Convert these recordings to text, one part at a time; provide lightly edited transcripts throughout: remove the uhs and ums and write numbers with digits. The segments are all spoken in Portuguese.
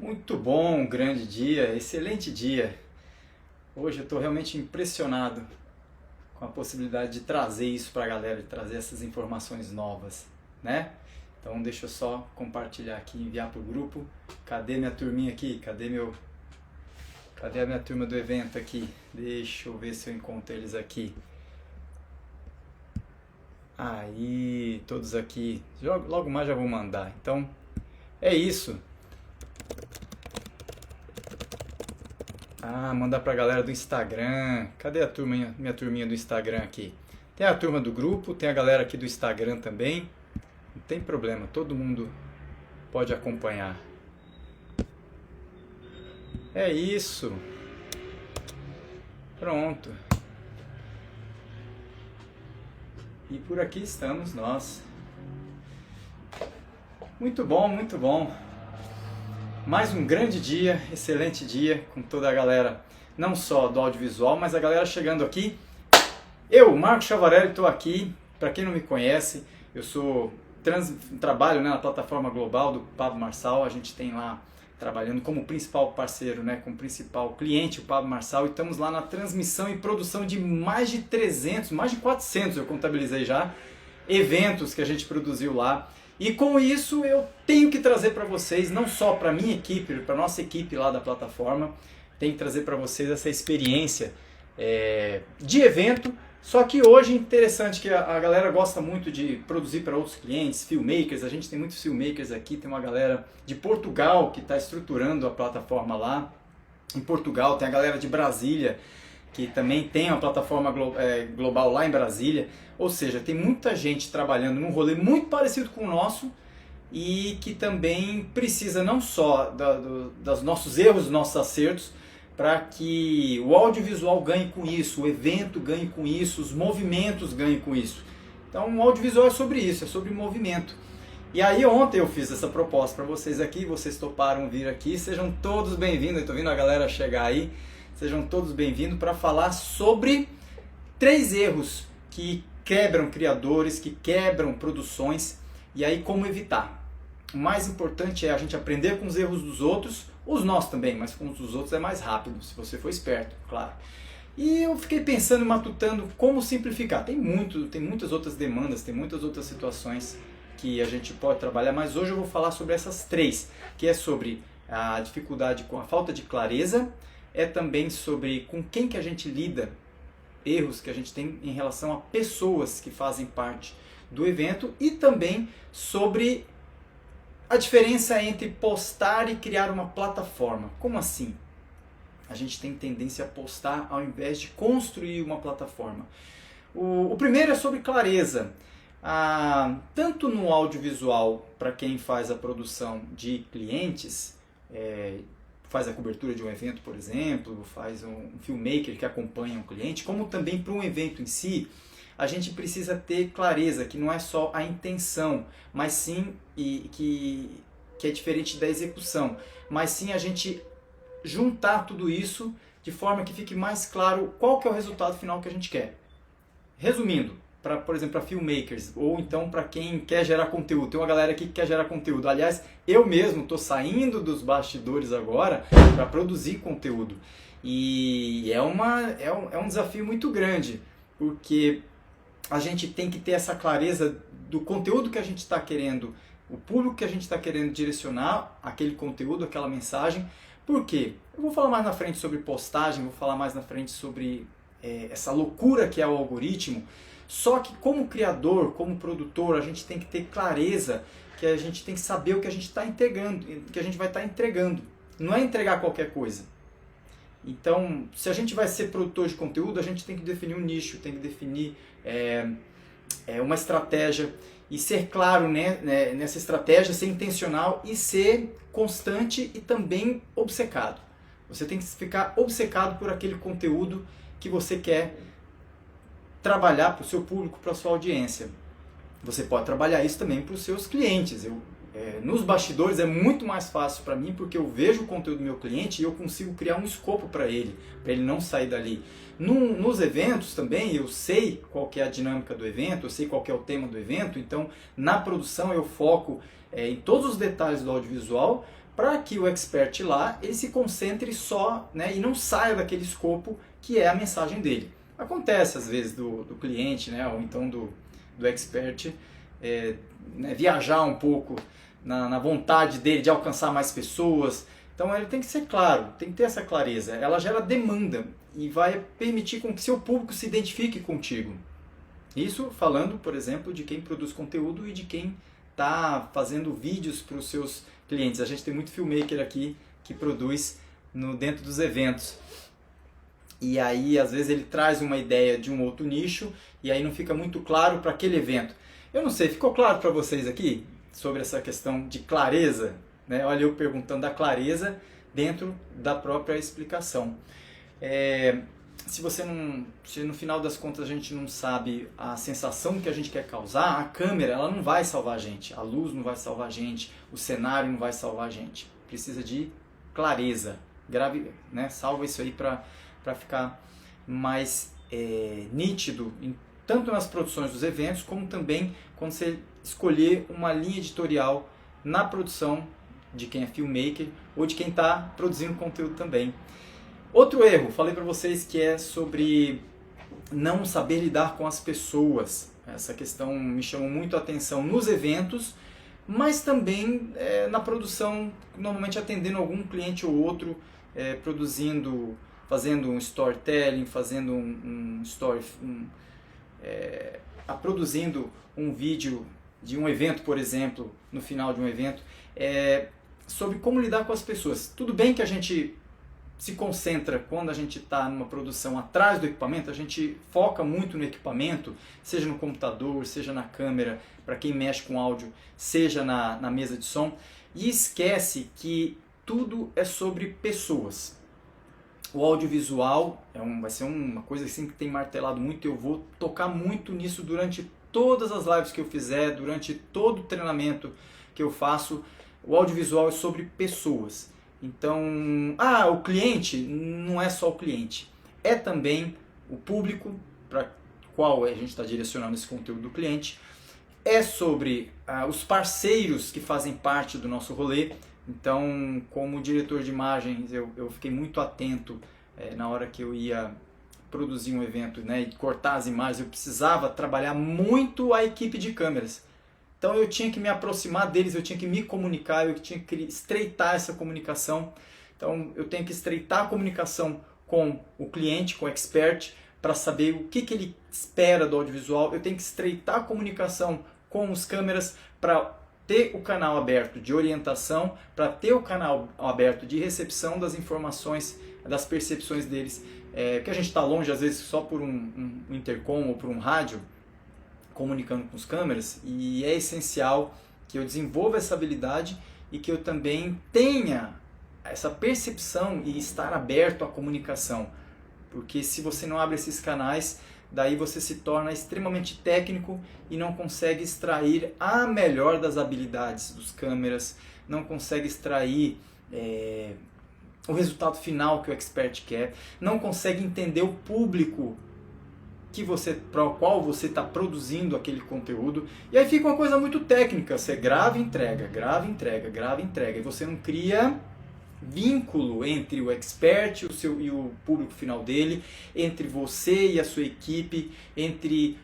Muito bom, grande dia, excelente dia. Hoje eu estou realmente impressionado com a possibilidade de trazer isso para a galera, de trazer essas informações novas, né? Então deixa eu só compartilhar aqui, enviar para o grupo. Cadê minha turminha aqui? Cadê a minha turma do evento aqui? Deixa eu ver se eu encontro eles aqui. Aí, todos aqui. Logo mais já vou mandar. Então, é isso. Mandar pra galera do Instagram. Cadê a turma, minha turminha do Instagram aqui? Tem a turma do grupo, tem a galera aqui do Instagram também. Não tem problema, todo mundo pode acompanhar. É isso. Pronto. E por aqui estamos nós. Muito bom, muito bom. Mais um grande dia, excelente dia com toda a galera, não só do audiovisual, mas a galera chegando aqui. Eu, Marco Chavarelli, estou aqui. Para quem não me conhece, eu trabalho, né, na plataforma global do Pablo Marçal. A gente tem lá trabalhando como principal parceiro, né, como principal cliente o Pablo Marçal, e estamos lá na transmissão e produção de mais de 300, mais de 400 eu contabilizei já, eventos que a gente produziu lá. E com isso eu tenho que trazer para vocês, não só para a minha equipe, para a nossa equipe lá da plataforma, tenho que trazer para vocês essa experiência de evento. Só que hoje é interessante que a galera gosta muito de produzir para outros clientes, filmmakers. A gente tem muitos filmmakers aqui, tem uma galera de Portugal que está estruturando a plataforma lá. Em Portugal tem a galera de Brasília, que também tem uma plataforma global lá em Brasília. Ou seja, tem muita gente trabalhando num rolê muito parecido com o nosso e que também precisa não só dos nossos erros, dos nossos acertos, para que o audiovisual ganhe com isso, o evento ganhe com isso, os movimentos ganhem com isso. Então o audiovisual é sobre isso, é sobre movimento. E aí ontem eu fiz essa proposta para vocês aqui, vocês toparam vir aqui, sejam todos bem-vindos, estou vendo a galera chegar aí, sejam todos bem-vindos para falar sobre 3 erros que quebram criadores, que quebram produções, e aí como evitar. O mais importante é a gente aprender com os erros dos outros, os nossos também, mas com os dos outros é mais rápido, se você for esperto, claro. E eu fiquei pensando, matutando como simplificar. Tem muitas outras demandas, tem muitas outras situações que a gente pode trabalhar, mas hoje eu vou falar sobre essas 3, que é sobre a dificuldade com a falta de clareza, é também sobre com quem que a gente lida, erros que a gente tem em relação a pessoas que fazem parte do evento, e também sobre a diferença entre postar e criar uma plataforma. Como assim? A gente tem tendência a postar ao invés de construir uma plataforma. O primeiro é sobre clareza. Tanto no audiovisual, para quem faz a produção de clientes, faz a cobertura de um evento, por exemplo, faz um filmmaker que acompanha um cliente, como também para um evento em si, a gente precisa ter clareza que não é só a intenção, mas sim, que é diferente da execução, mas sim a gente juntar tudo isso de forma que fique mais claro qual que é o resultado final que a gente quer. Resumindo, por exemplo, para filmmakers, ou então para quem quer gerar conteúdo. Tem uma galera aqui que quer gerar conteúdo. Aliás, eu mesmo estou saindo dos bastidores agora para produzir conteúdo. E é um desafio muito grande, porque a gente tem que ter essa clareza do conteúdo que a gente está querendo, o público que a gente está querendo direcionar, aquele conteúdo, aquela mensagem. Por quê? Eu vou falar mais na frente sobre postagem, vou falar mais na frente sobre essa loucura que é o algoritmo. Só que como criador, como produtor, a gente tem que ter clareza, que a gente tem que saber o que a gente está entregando, que a gente vai estar entregando. Não é entregar qualquer coisa. Então, se a gente vai ser produtor de conteúdo, a gente tem que definir um nicho, tem que definir uma estratégia e ser claro, né, nessa estratégia, ser intencional e ser constante e também obcecado. Você tem que ficar obcecado por aquele conteúdo que você quer trabalhar para o seu público, para a sua audiência. Você pode trabalhar isso também para os seus clientes. Nos bastidores é muito mais fácil para mim, porque eu vejo o conteúdo do meu cliente e eu consigo criar um escopo para ele não sair dali. Nos eventos também eu sei qual que é a dinâmica do evento, eu sei qual que é o tema do evento, então na produção eu foco em todos os detalhes do audiovisual para que o expert lá ele se concentre só, né, e não saia daquele escopo que é a mensagem dele. Acontece às vezes do cliente, né, ou então do expert né, viajar um pouco na vontade dele de alcançar mais pessoas. Então ele tem que ser claro, tem que ter essa clareza. Ela gera demanda e vai permitir com que seu público se identifique contigo. Isso falando, por exemplo, de quem produz conteúdo e de quem está fazendo vídeos para os seus clientes. A gente tem muito filmmaker aqui que produz dentro dos eventos. E aí, às vezes, ele traz uma ideia de um outro nicho e aí não fica muito claro para aquele evento. Eu não sei, ficou claro para vocês aqui sobre essa questão de clareza? Né? Olha, eu perguntando da clareza dentro da própria explicação. Se no final das contas a gente não sabe a sensação que a gente quer causar, a câmera ela não vai salvar a gente, a luz não vai salvar a gente, o cenário não vai salvar a gente. Precisa de clareza. Grave, né? Salva isso aí para ficar mais nítido, tanto nas produções dos eventos, como também quando você escolher uma linha editorial na produção de quem é filmmaker ou de quem está produzindo conteúdo também. Outro erro, falei para vocês que é sobre não saber lidar com as pessoas. Essa questão me chamou muito a atenção nos eventos, mas também na produção, normalmente atendendo algum cliente ou outro, fazendo um storytelling, fazendo produzindo um vídeo de um evento, por exemplo, no final de um evento, sobre como lidar com as pessoas. Tudo bem que a gente se concentra quando a gente está numa produção atrás do equipamento, a gente foca muito no equipamento, seja no computador, seja na câmera, para quem mexe com áudio, seja na mesa de som, e esquece que tudo é sobre pessoas. O audiovisual vai ser uma coisa assim que tem martelado muito, eu vou tocar muito nisso durante todas as lives que eu fizer, durante todo o treinamento que eu faço. O audiovisual é sobre pessoas. Então, o cliente não é só o cliente, é também o público para qual a gente está direcionando esse conteúdo do cliente, é sobre os parceiros que fazem parte do nosso rolê. Então, como diretor de imagens, eu fiquei muito atento na hora que eu ia produzir um evento, né, e cortar as imagens, eu precisava trabalhar muito a equipe de câmeras. Então eu tinha que me aproximar deles, eu tinha que me comunicar, eu tinha que estreitar essa comunicação. Então eu tenho que estreitar a comunicação com o cliente, com o expert, para saber o que ele espera do audiovisual. Eu tenho que estreitar a comunicação com os câmeras para ter o canal aberto de orientação, para ter o canal aberto de recepção das informações, das percepções deles. Porque a gente está longe, às vezes, só por um intercom ou por um rádio, comunicando com os câmeras, e é essencial que eu desenvolva essa habilidade e que eu também tenha essa percepção e estar aberto à comunicação. Porque se você não abre esses canais, daí você se torna extremamente técnico e não consegue extrair a melhor das habilidades dos câmeras, não consegue extrair o resultado final que o expert quer, não consegue entender o público para o qual você está produzindo aquele conteúdo, e aí fica uma coisa muito técnica, você grava e entrega, grava e entrega, grava e entrega, e você não cria vínculo entre o expert e o público final dele, entre você e a sua equipe, entre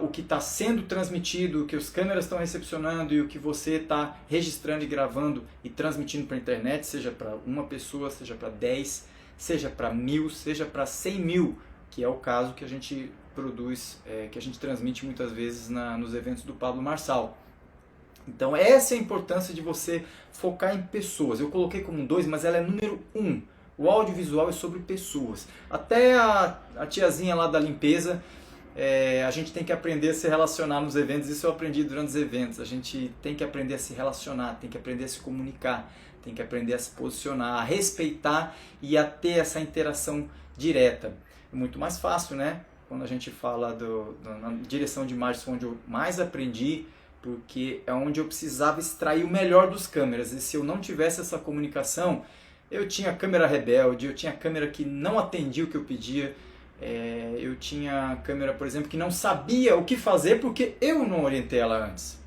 o que está sendo transmitido, o que os câmeras estão recepcionando e o que você está registrando e gravando e transmitindo para a internet, seja para uma pessoa, seja para 10, seja para 1000, seja para 100 mil, que é o caso que a gente produz, que a gente transmite muitas vezes nos eventos do Pablo Marçal. Então essa é a importância de você focar em pessoas. Eu coloquei como 2, mas ela é número 1. O audiovisual é sobre pessoas. Até a tiazinha lá da limpeza, a gente tem que aprender a se relacionar nos eventos. Isso eu aprendi durante os eventos. A gente tem que aprender a se relacionar, tem que aprender a se comunicar, tem que aprender a se posicionar, a respeitar e a ter essa interação direta. É muito mais fácil, né? Quando a gente fala na direção de imagens, onde eu mais aprendi, porque é onde eu precisava extrair o melhor dos câmeras. E se eu não tivesse essa comunicação, eu tinha câmera rebelde, eu tinha câmera que não atendia o que eu pedia, eu tinha câmera, por exemplo, que não sabia o que fazer porque eu não orientei ela antes.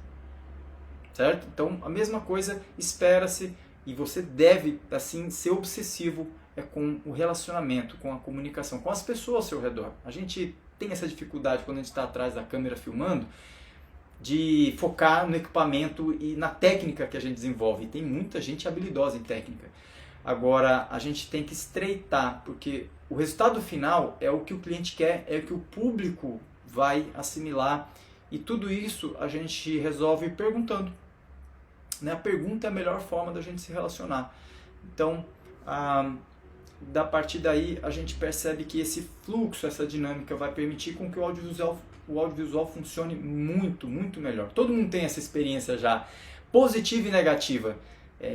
Certo? Então, a mesma coisa espera-se e você deve assim ser obsessivo com o relacionamento, com a comunicação, com as pessoas ao seu redor. A gente tem essa dificuldade quando a gente está atrás da câmera filmando, de focar no equipamento e na técnica que a gente desenvolve. E tem muita gente habilidosa em técnica. Agora, a gente tem que estreitar, porque o resultado final é o que o cliente quer, é o que o público vai assimilar. E tudo isso a gente resolve perguntando. A pergunta é a melhor forma da gente se relacionar. Então, da partir daí, a gente percebe que esse fluxo, essa dinâmica vai permitir com que o audiovisual funcione muito, muito melhor. Todo mundo tem essa experiência já, positiva e negativa.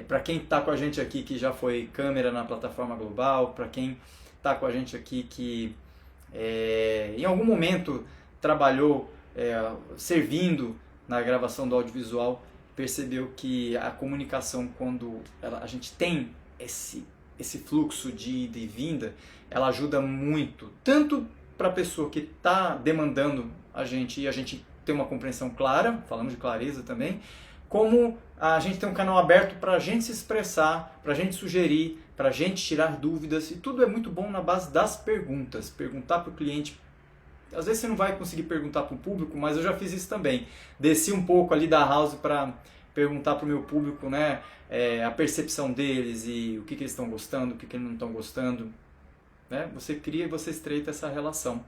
Para quem está com a gente aqui que já foi câmera na plataforma global, para quem está com a gente aqui que em algum momento trabalhou servindo na gravação do audiovisual, percebeu que a comunicação, quando a gente tem esse fluxo de ida e vinda, ela ajuda muito, tanto para a pessoa que está demandando a gente e a gente ter uma compreensão clara, falamos de clareza também, como a gente tem um canal aberto para a gente se expressar, para a gente sugerir, para a gente tirar dúvidas, e tudo é muito bom na base das perguntas. Perguntar para o cliente, às vezes você não vai conseguir perguntar para o público, mas eu já fiz isso também. Desci um pouco ali da house para perguntar para o meu público, né, a percepção deles e o que eles estão gostando, o que eles não estão gostando. Né? Você cria e você estreita essa relação.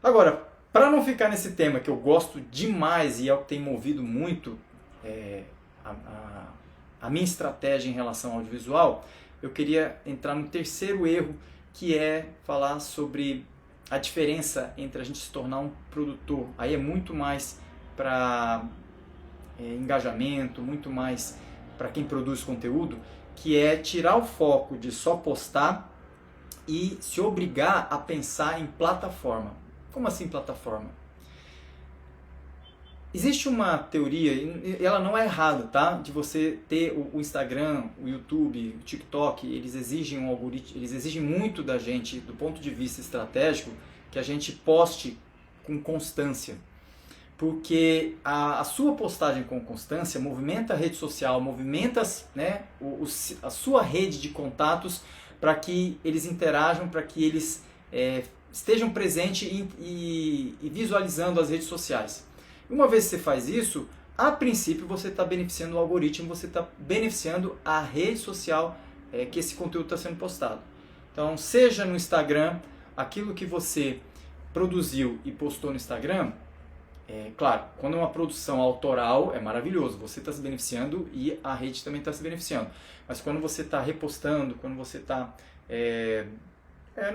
Agora, para não ficar nesse tema que eu gosto demais e é o que tem movido muito a minha estratégia em relação ao audiovisual, eu queria entrar no terceiro erro, que é falar sobre a diferença entre a gente se tornar um produtor. Aí é muito mais para engajamento, muito mais para quem produz conteúdo, que é tirar o foco de só postar e se obrigar a pensar em plataforma. Como assim plataforma? Existe uma teoria, e ela não é errada, tá? De você ter o Instagram, o YouTube, o TikTok, eles exigem um algoritmo, eles exigem muito da gente, do ponto de vista estratégico, que a gente poste com constância. Porque a sua postagem com constância movimenta a rede social, movimenta, né, a sua rede de contatos para que eles interajam, para que eles estejam presentes e visualizando as redes sociais. Uma vez que você faz isso, a princípio você está beneficiando o algoritmo, você está beneficiando a rede social que esse conteúdo está sendo postado. Então, seja no Instagram, aquilo que você produziu e postou no Instagram, claro, quando é uma produção autoral é maravilhoso, você está se beneficiando e a rede também está se beneficiando. Mas quando você está repostando, quando você está...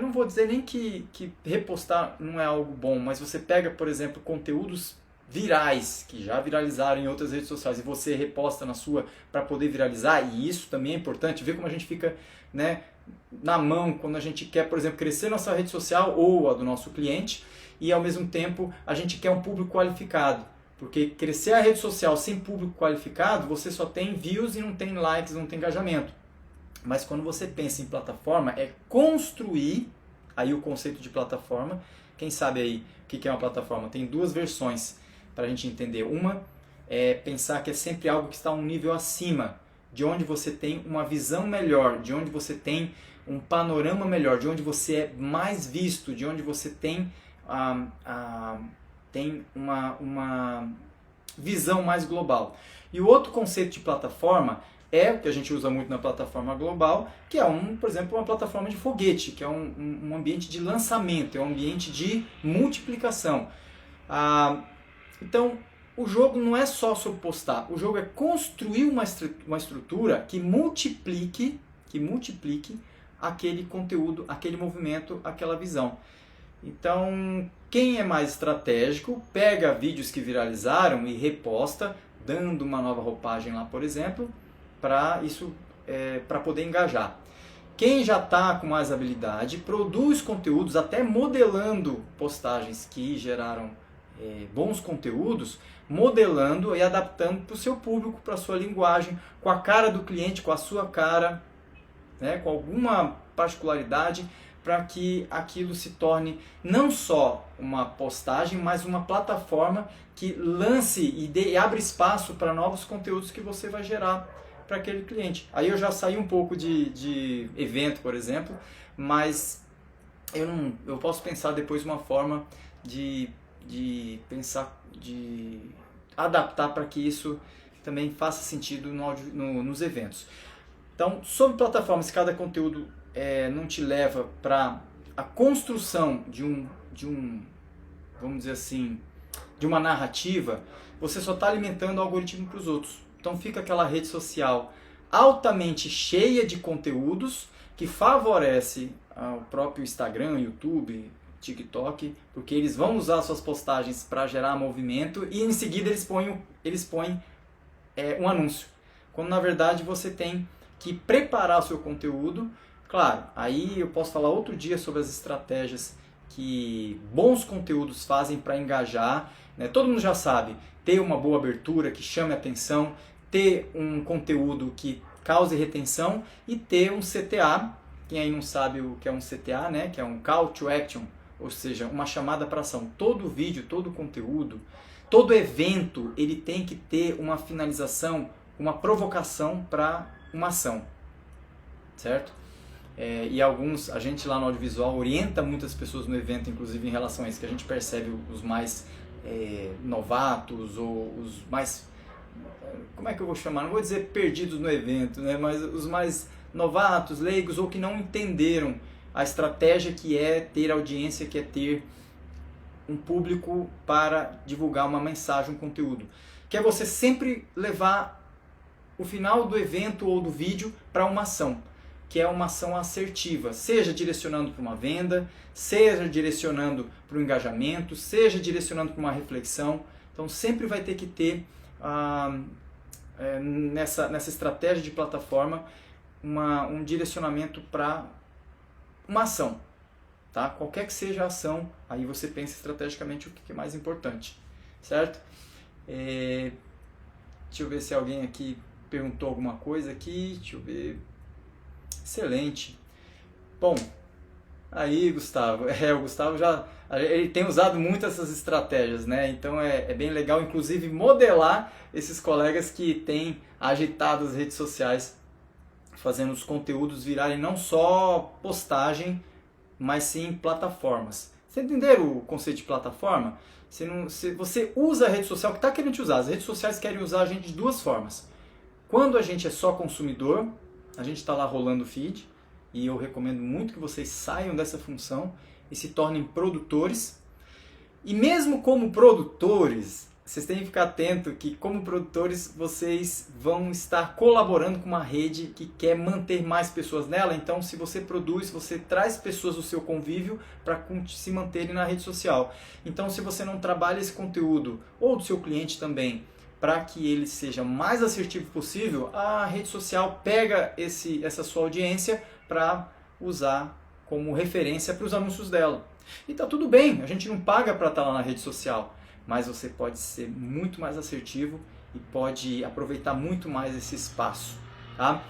não vou dizer nem que repostar não é algo bom, mas você pega, por exemplo, conteúdos virais, que já viralizaram em outras redes sociais, e você reposta na sua para poder viralizar, e isso também é importante, ver como a gente fica, né, na mão quando a gente quer, por exemplo, crescer nossa rede social ou a do nosso cliente, e ao mesmo tempo a gente quer um público qualificado, porque crescer a rede social sem público qualificado, você só tem views e não tem likes, não tem engajamento. Mas quando você pensa em plataforma, é construir, aí o conceito de plataforma, quem sabe aí o que é uma plataforma? Tem duas versões para a gente entender. Uma é pensar que é sempre algo que está um nível acima, de onde você tem uma visão melhor, de onde você tem um panorama melhor, de onde você é mais visto, de onde você tem, tem uma visão mais global. E o outro conceito de plataforma é o que a gente usa muito na plataforma global, que é, por exemplo, uma plataforma de foguete, que é um ambiente de lançamento, é um ambiente de multiplicação. Então, o jogo não é só sobre postar, o jogo é construir uma estrutura que multiplique aquele conteúdo, aquele movimento, aquela visão. Então, quem é mais estratégico, pega vídeos que viralizaram e reposta, dando uma nova roupagem lá, por exemplo, para poder engajar. Quem já está com mais habilidade, produz conteúdos, até modelando postagens que geraram bons conteúdos, modelando e adaptando para o seu público, para a sua linguagem, com a cara do cliente, com a sua cara, né, com alguma particularidade, para que aquilo se torne não só uma postagem, mas uma plataforma que lance e abra espaço para novos conteúdos que você vai gerar para aquele cliente. Aí eu já saí um pouco de evento, por exemplo, mas eu posso pensar depois uma forma de adaptar para que isso também faça sentido nos eventos. Então, sobre plataformas, se cada conteúdo não te leva para a construção de vamos dizer assim, de uma narrativa, você só está alimentando o algoritmo para os outros. Então fica aquela rede social altamente cheia de conteúdos que favorece o próprio Instagram, YouTube, TikTok, porque eles vão usar suas postagens para gerar movimento e em seguida eles põem um anúncio. Quando na verdade você tem que preparar o seu conteúdo. Claro, aí eu posso falar outro dia sobre as estratégias que bons conteúdos fazem para engajar, né? Todo mundo já sabe, ter uma boa abertura que chame a atenção, ter um conteúdo que cause retenção e ter um CTA. Quem aí não sabe o que é um CTA, né? Que é um Call to Action, ou seja, uma chamada para ação. Todo vídeo, todo conteúdo, todo evento, ele tem que ter uma finalização, uma provocação para uma ação, certo? E a gente lá no audiovisual orienta muitas pessoas no evento, inclusive em relação a isso, que a gente percebe os mais novatos ou os mais, como é que eu vou chamar? Não vou dizer perdidos no evento, né? Mas os mais novatos, leigos ou que não entenderam a estratégia que é ter audiência, que é ter um público para divulgar uma mensagem, um conteúdo. Que é você sempre levar o final do evento ou do vídeo para uma ação, que é uma ação assertiva, seja direcionando para uma venda, seja direcionando para o engajamento, seja direcionando para uma reflexão. Então sempre vai ter que ter nessa estratégia de plataforma um direcionamento para uma ação, tá? Qualquer que seja a ação, aí você pensa estrategicamente o que é mais importante, certo? Deixa eu ver se alguém aqui perguntou alguma coisa aqui, deixa eu ver. Excelente. Bom, aí Gustavo, o Gustavo ele tem usado muito essas estratégias, né? Então é bem legal, inclusive, modelar esses colegas que têm agitado as redes sociais, fazendo os conteúdos virarem não só postagem, mas sim plataformas. Você entenderam o conceito de plataforma? Você usa a rede social que está querendo te usar. As redes sociais querem usar a gente de duas formas. Quando a gente é só consumidor, a gente está lá rolando o feed, e eu recomendo muito que vocês saiam dessa função e se tornem produtores. E mesmo como produtores, vocês têm que ficar atento que como produtores vocês vão estar colaborando com uma rede que quer manter mais pessoas nela. Então se você produz, você traz pessoas do seu convívio para se manterem na rede social. Então se você não trabalha esse conteúdo, ou do seu cliente também, para que ele seja mais assertivo possível, a rede social pega essa sua audiência para usar como referência para os anúncios dela. E tá tudo bem, a gente não paga para estar lá na rede social, mas você pode ser muito mais assertivo e pode aproveitar muito mais esse espaço, tá?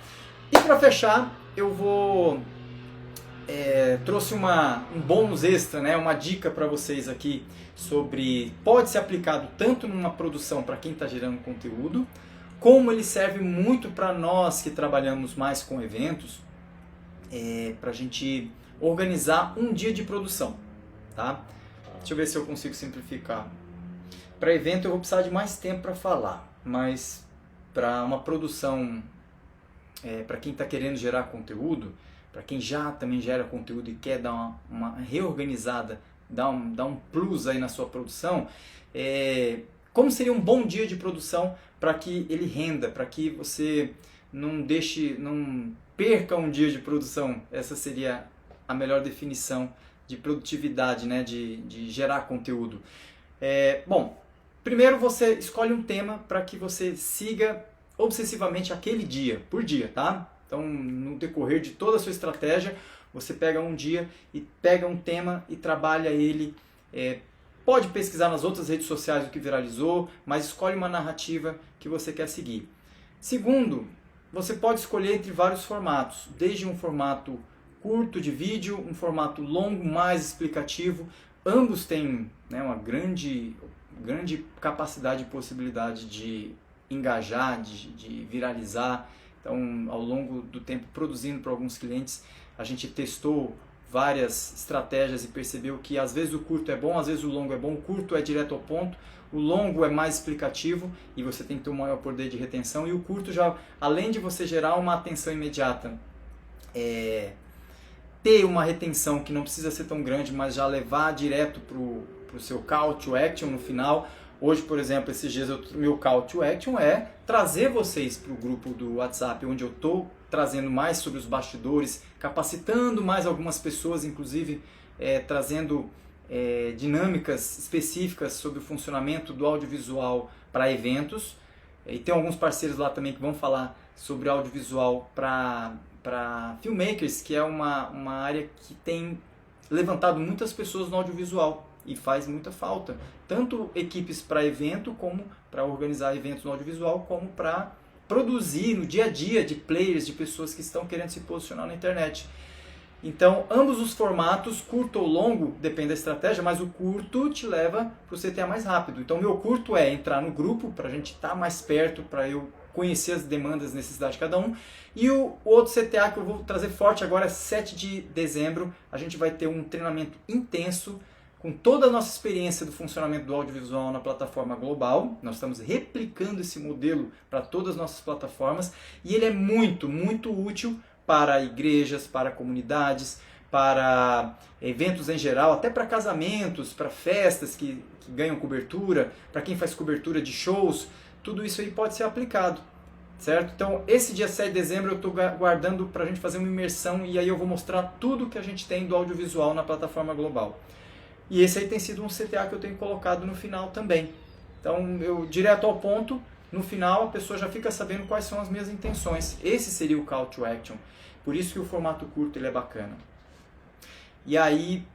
E para fechar, eu trouxe um bônus extra, né? Uma dica para vocês aqui pode ser aplicado tanto numa produção para quem está gerando conteúdo, como ele serve muito para nós que trabalhamos mais com eventos, para a gente organizar um dia de produção, tá? Deixa eu ver se eu consigo simplificar. Para evento eu vou precisar de mais tempo para falar, mas para uma produção, para quem está querendo gerar conteúdo, para quem já também gera conteúdo e quer dar uma reorganizada, dar um plus aí na sua produção, como seria um bom dia de produção para que ele renda, para que você não perca um dia de produção. Essa seria a melhor definição de produtividade, né, de gerar conteúdo. Bom, primeiro você escolhe um tema para que você siga obsessivamente aquele dia, por dia, tá? Então, no decorrer de toda a sua estratégia, você pega um dia e pega um tema e trabalha ele. Pode pesquisar nas outras redes sociais o que viralizou, mas escolhe uma narrativa que você quer seguir. Segundo, você pode escolher entre vários formatos, desde um formato curto de vídeo, um formato longo, mais explicativo. Ambos têm, né, uma grande capacidade e possibilidade de engajar, de viralizar, Então, ao longo do tempo produzindo para alguns clientes, a gente testou várias estratégias e percebeu que às vezes o curto é bom, às vezes o longo é bom. O curto é direto ao ponto, o longo é mais explicativo e você tem que ter um maior poder de retenção. E o curto já, além de você gerar uma atenção imediata, ter uma retenção que não precisa ser tão grande, mas já levar direto para o seu call to action no final. Hoje, por exemplo, esses dias meu call to action é trazer vocês para o grupo do WhatsApp, onde eu estou trazendo mais sobre os bastidores, capacitando mais algumas pessoas, inclusive trazendo dinâmicas específicas sobre o funcionamento do audiovisual para eventos. E tem alguns parceiros lá também que vão falar sobre audiovisual para filmmakers, que é uma área que tem levantado muitas pessoas no audiovisual e faz muita falta. Tanto equipes para evento, como para organizar eventos no audiovisual, como para produzir no dia a dia de players, de pessoas que estão querendo se posicionar na internet. Então, ambos os formatos, curto ou longo, depende da estratégia, mas o curto te leva para o CTA mais rápido. Então, meu curto é entrar no grupo, para a gente estar mais perto, para eu conhecer as demandas e necessidades de cada um. E o outro CTA que eu vou trazer forte agora é 7 de dezembro. A gente vai ter um treinamento intenso, com toda a nossa experiência do funcionamento do audiovisual na plataforma global. Nós estamos replicando esse modelo para todas as nossas plataformas e ele é muito, muito útil para igrejas, para comunidades, para eventos em geral, até para casamentos, para festas que ganham cobertura, para quem faz cobertura de shows, tudo isso aí pode ser aplicado, certo? Então, esse dia 7 de dezembro eu estou guardando para a gente fazer uma imersão e aí eu vou mostrar tudo que a gente tem do audiovisual na plataforma global. E esse aí tem sido um CTA que eu tenho colocado no final também. Então, eu direto ao ponto, no final a pessoa já fica sabendo quais são as minhas intenções. Esse seria o call to action. Por isso que o formato curto ele é bacana. E aí,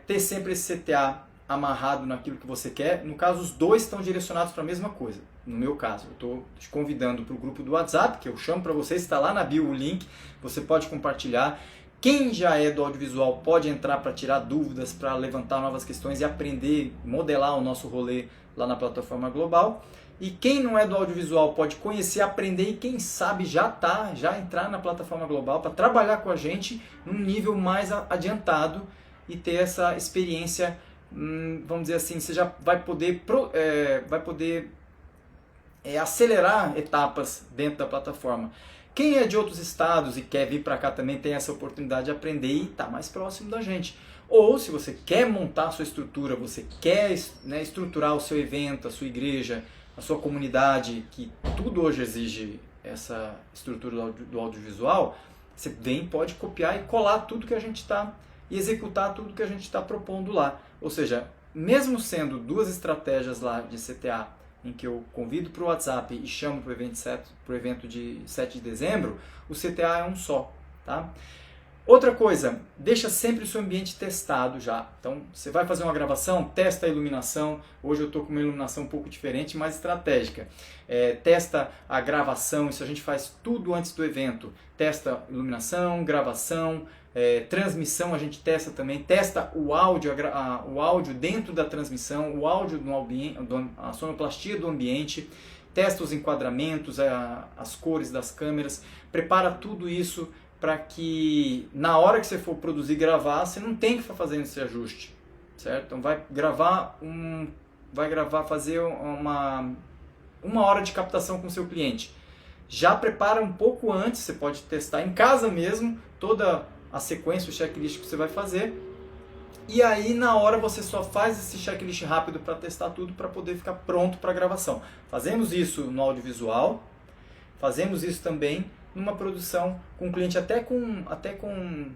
ter sempre esse CTA amarrado naquilo que você quer. No caso, os dois estão direcionados para a mesma coisa. No meu caso, eu estou te convidando para o grupo do WhatsApp, que eu chamo para você, está lá na bio o link, você pode compartilhar. Quem já é do audiovisual pode entrar para tirar dúvidas, para levantar novas questões e aprender, modelar o nosso rolê lá na plataforma global. E quem não é do audiovisual pode conhecer, aprender e quem sabe já entrar na plataforma global para trabalhar com a gente num nível mais adiantado e ter essa experiência, vamos dizer assim, você já vai poder acelerar etapas dentro da plataforma. Quem é de outros estados e quer vir para cá também tem essa oportunidade de aprender e está mais próximo da gente. Ou se você quer montar a sua estrutura, você quer estruturar o seu evento, a sua igreja, a sua comunidade, que tudo hoje exige essa estrutura do audiovisual, você pode copiar e colar tudo que a gente está e executar tudo que a gente está propondo lá. Ou seja, mesmo sendo duas estratégias lá de CTA, em que eu convido para o WhatsApp e chamo para o evento de 7 de dezembro, o CTA é um só. Tá? Outra coisa, deixa sempre o seu ambiente testado já. Então, você vai fazer uma gravação, testa a iluminação. Hoje eu estou com uma iluminação um pouco diferente, mais estratégica. Testa a gravação, isso a gente faz tudo antes do evento. Testa iluminação, gravação, transmissão a gente testa também. Testa o áudio dentro da transmissão, o áudio no ambiente, a sonoplastia do ambiente. Testa os enquadramentos, as cores das câmeras. Prepara tudo isso para que na hora que você for produzir e gravar, você não tem que ficar fazendo esse ajuste, certo? Então fazer uma hora de captação com o seu cliente. Já prepara um pouco antes, você pode testar em casa mesmo, toda a sequência, o checklist que você vai fazer, e aí na hora você só faz esse checklist rápido para testar tudo, para poder ficar pronto para a gravação. Fazemos isso no audiovisual, fazemos isso também numa produção com o cliente, até com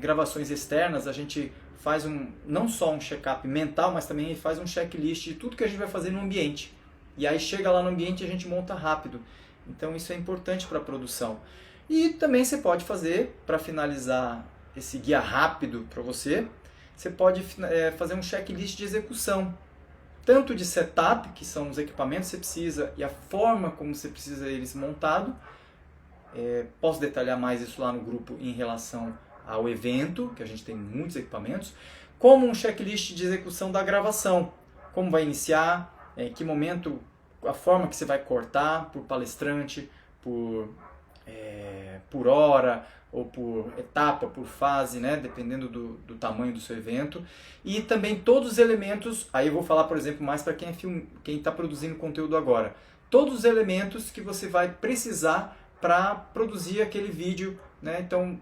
gravações externas. A gente faz não só um check-up mental, mas também faz um checklist de tudo que a gente vai fazer no ambiente. E aí chega lá no ambiente e a gente monta rápido. Então isso é importante para a produção. E também você pode fazer, para finalizar esse guia rápido para você pode fazer um checklist de execução. Tanto de setup, que são os equipamentos que você precisa e a forma como você precisa eles montados. Posso detalhar mais isso lá no grupo em relação ao evento, que a gente tem muitos equipamentos. Como um checklist de execução da gravação. Como vai iniciar, em que momento, a forma que você vai cortar por palestrante, por hora, ou por etapa, por fase, né? Dependendo do tamanho do seu evento. E também todos os elementos, aí eu vou falar, por exemplo, mais para quem está produzindo conteúdo agora. Todos os elementos que você vai precisar para produzir aquele vídeo, né? Então,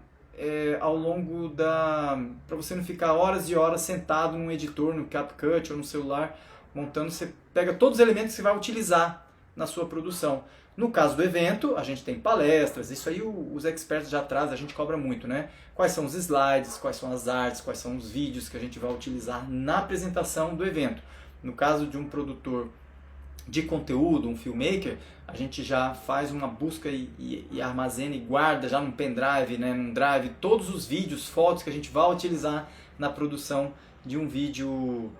ao longo para você não ficar horas e horas sentado num editor, no CapCut ou no celular, montando, você pega todos os elementos que você vai utilizar na sua produção. No caso do evento, a gente tem palestras, isso aí os experts já trazem, a gente cobra muito, né? Quais são os slides, quais são as artes, quais são os vídeos que a gente vai utilizar na apresentação do evento. No caso de um produtor de conteúdo, um filmmaker, a gente já faz uma busca e armazena e guarda já num pendrive, né, num drive, todos os vídeos, fotos que a gente vai utilizar na produção de um vídeo,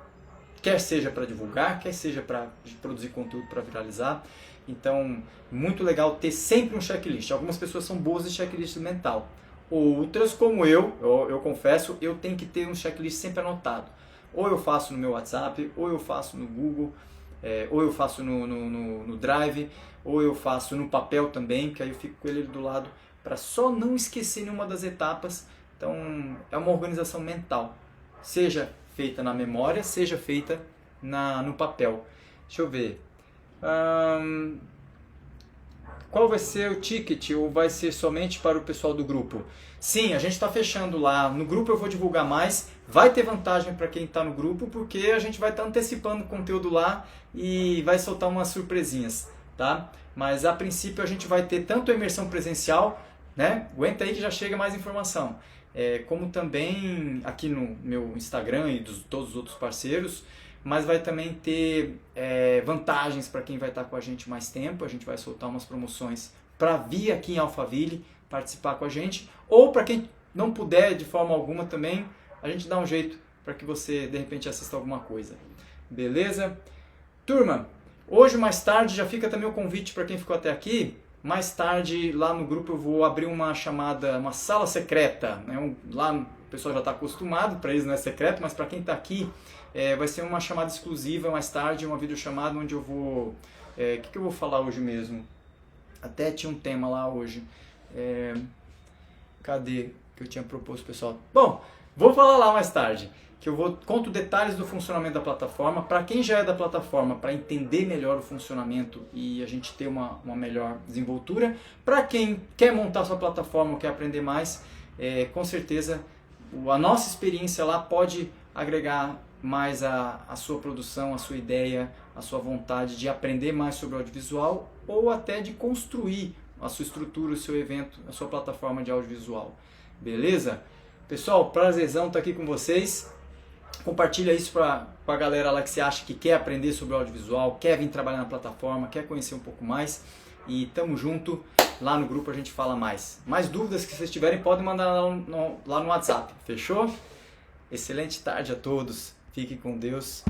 quer seja para divulgar, quer seja para produzir conteúdo para viralizar. Então, muito legal ter sempre um checklist. Algumas pessoas são boas de checklist mental. Outras, como eu confesso, eu tenho que ter um checklist sempre anotado. Ou eu faço no meu WhatsApp, ou eu faço no Google, ou eu faço no Drive, ou eu faço no papel também, que aí eu fico com ele do lado para só não esquecer nenhuma das etapas. Então, é uma organização mental. Seja feita na memória, seja feita no papel. Deixa eu ver. Qual vai ser o ticket, ou vai ser somente para o pessoal do grupo? Sim, a gente está fechando lá. No grupo eu vou divulgar mais. Vai ter vantagem para quem está no grupo, porque a gente vai estar antecipando o conteúdo lá e vai soltar umas surpresinhas, tá? Mas a princípio a gente vai ter tanto a imersão presencial, né? Aguenta aí que já chega mais informação. Como também aqui no meu Instagram e todos os outros parceiros, mas vai também ter vantagens para quem vai estar com a gente mais tempo. A gente vai soltar umas promoções para vir aqui em Alphaville participar com a gente, ou para quem não puder de forma alguma também, a gente dá um jeito para que você de repente assista alguma coisa. Beleza? Turma, hoje mais tarde já fica também o convite para quem ficou até aqui. Mais tarde lá no grupo eu vou abrir uma chamada, uma sala secreta, né? Lá o pessoal já está acostumado, para eles não é secreto, mas para quem está aqui vai ser uma chamada exclusiva mais tarde, uma videochamada onde eu vou... O que eu vou falar hoje mesmo? Até tinha um tema lá hoje. Cadê que eu tinha proposto, pessoal? Bom, vou falar lá mais tarde, que eu conto detalhes do funcionamento da plataforma, para quem já é da plataforma, para entender melhor o funcionamento e a gente ter uma melhor desenvoltura. Para quem quer montar sua plataforma, quer aprender mais, com certeza a nossa experiência lá pode agregar mais a sua produção, a sua ideia, a sua vontade de aprender mais sobre audiovisual ou até de construir a sua estrutura, o seu evento, a sua plataforma de audiovisual. Beleza? Pessoal, prazerzão estar aqui com vocês. Compartilha isso para a galera lá que você acha que quer aprender sobre audiovisual, quer vir trabalhar na plataforma, quer conhecer um pouco mais. E tamo junto, lá no grupo a gente fala mais. Mais dúvidas que vocês tiverem podem mandar lá no WhatsApp, fechou? Excelente tarde a todos, fiquem com Deus.